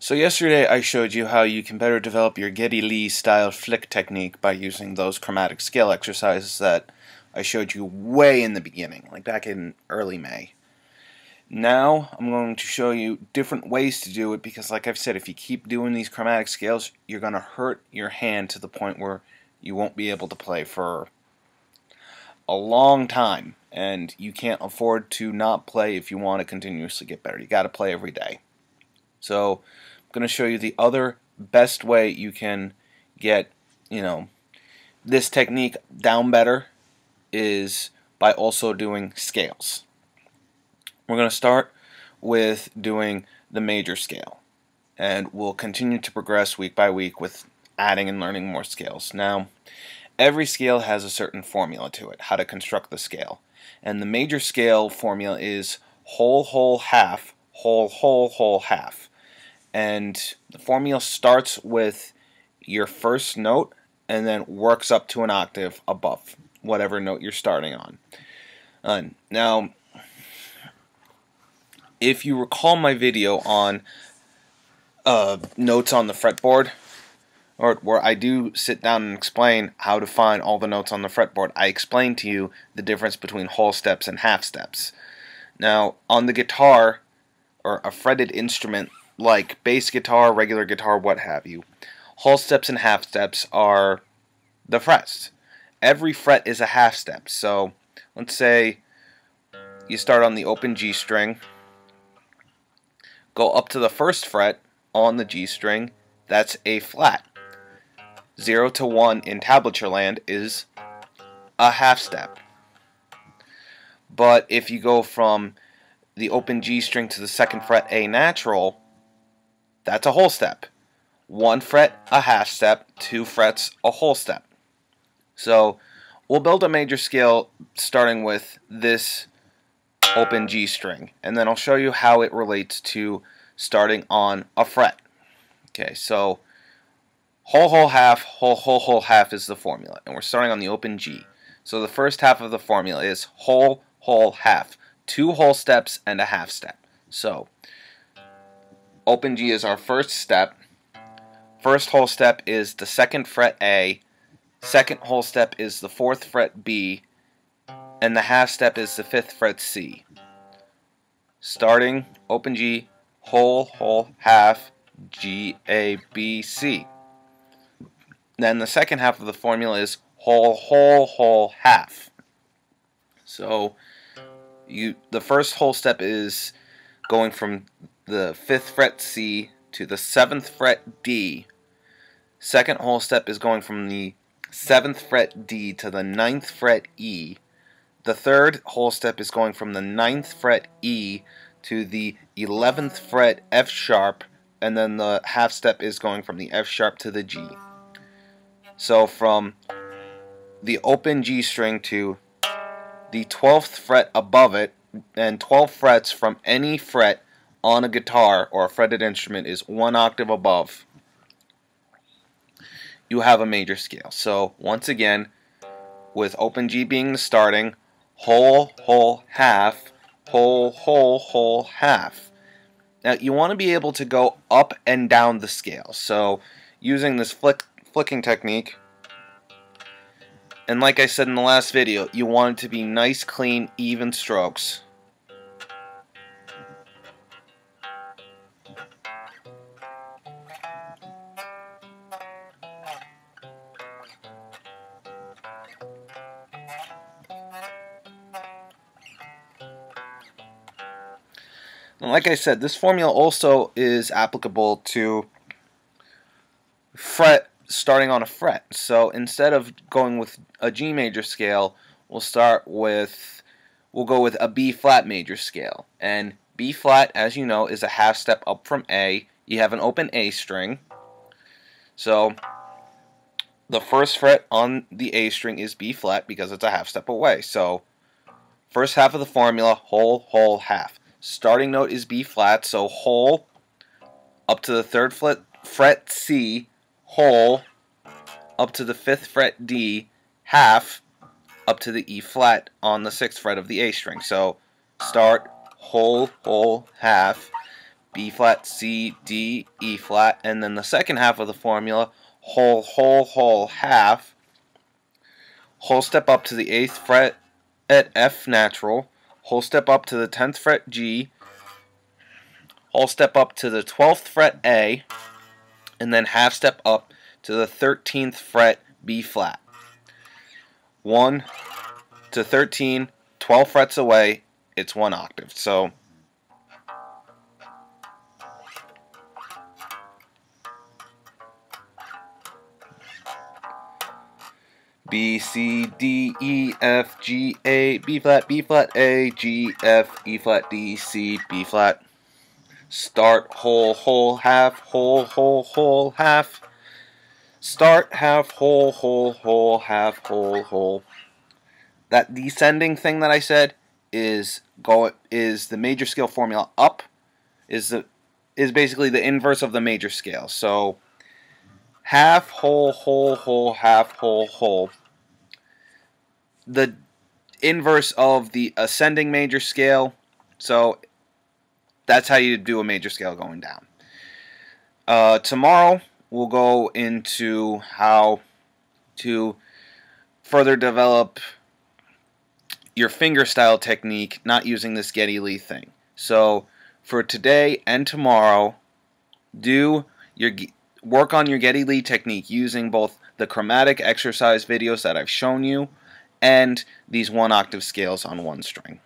So yesterday I showed you how you can better develop your Geddy Lee style flick technique by using those chromatic scale exercises that I showed you way in the beginning, like back in early May. Now I'm going to show you different ways to do it because, like I've said, if you keep doing these chromatic scales, you're going to hurt your hand to the point where you won't be able to play for a long time, and you can't afford to not play if you want to continuously get better. You got to play every day. So I'm going to show you the other best way you can get, this technique down better is by also doing scales. We're going to start with doing the major scale, and we'll continue to progress week by week with adding and learning more scales. Now, every scale has a certain formula to it, how to construct the scale. And the major scale formula is whole, whole, half, whole, whole, whole, half. And the formula starts with your first note and then works up to an octave above whatever note you're starting on. Now, if you recall my video on notes on the fretboard, or where I do sit down and explain how to find all the notes on the fretboard, I explain to you the difference between whole steps and half steps. Now, on the guitar, or a fretted instrument like bass guitar, regular guitar, what have you, whole steps and half steps are the frets. Every fret is a half step. So let's say you start on the open G string, go up to the first fret on the G string, that's a flat. 0 to 1 in tablature land is a half step. But if you go from the open G string to the second fret A natural, that's a whole step. 1 fret, a half step, 2 frets, a whole step. So we'll build a major scale starting with this open G string, and then I'll show you how it relates to starting on a fret. Okay, so whole, whole, half, whole, whole, whole, half is the formula, and we're starting on the open G. So the first half of the formula is whole, whole, half. 2 whole steps and a half step. So open G is our first step. First whole step is the second fret A. Second whole step is the fourth fret B. And the half step is the fifth fret C. Starting open G, whole, whole, half, G, A, B, C. Then the second half of the formula is whole, whole, whole, half. So the first whole step is going from the 5th fret C to the 7th fret D. Second whole step is going from the 7th fret D to the 9th fret E. The third whole step is going from the 9th fret E to the 11th fret F sharp, and then the half step is going from the F sharp to the G. So from the open G string to the 12th fret above it, and 12 frets from any fret on a guitar or a fretted instrument is 1 octave above, you have a major scale. So once again, with open G being the starting, whole, whole, half, whole, whole, whole, half. Now you want to be able to go up and down the scale. So using this flicking technique, and like I said in the last video, you want it to be nice, clean, even strokes. And like I said, this formula also is applicable to fret starting on a fret. So instead of going with a G major scale, we'll go with a B flat major scale. And B flat, as you know, is a half step up from A. You have an open A string. So the first fret on the A string is B flat because it's a half step away. So first half of the formula, whole, whole, half. Starting note is B flat, so whole up to the 3rd fret C, whole up to the 5th fret D, half up to the E flat on the 6th fret of the A string. So start whole, whole, half, B flat, C, D, E flat, and then the second half of the formula, whole, whole, whole, half, whole step up to the 8th fret at F natural, whole step up to the 10th fret G, whole step up to the 12th fret A, and then half step up to the 13th fret B flat. 1 to 13, 12 frets away, it's 1 octave. So B, C, D, E, F, G, A, B flat, A, G, F, E flat, D, C, B flat. Start, whole, whole, half, whole, whole, whole, half. Start, half, whole, whole, whole, half, whole, whole. That descending thing that I said is the major scale formula. Up is basically the inverse of the major scale. So half, whole, whole, whole, half, whole, whole. The inverse of the ascending major scale. So that's how you do a major scale going down. Tomorrow we'll go into how to further develop your fingerstyle technique, not using this Geddy Lee thing. So for today and tomorrow, work on your Geddy Lee technique using both the chromatic exercise videos that I've shown you and these 1 octave scales on 1 string.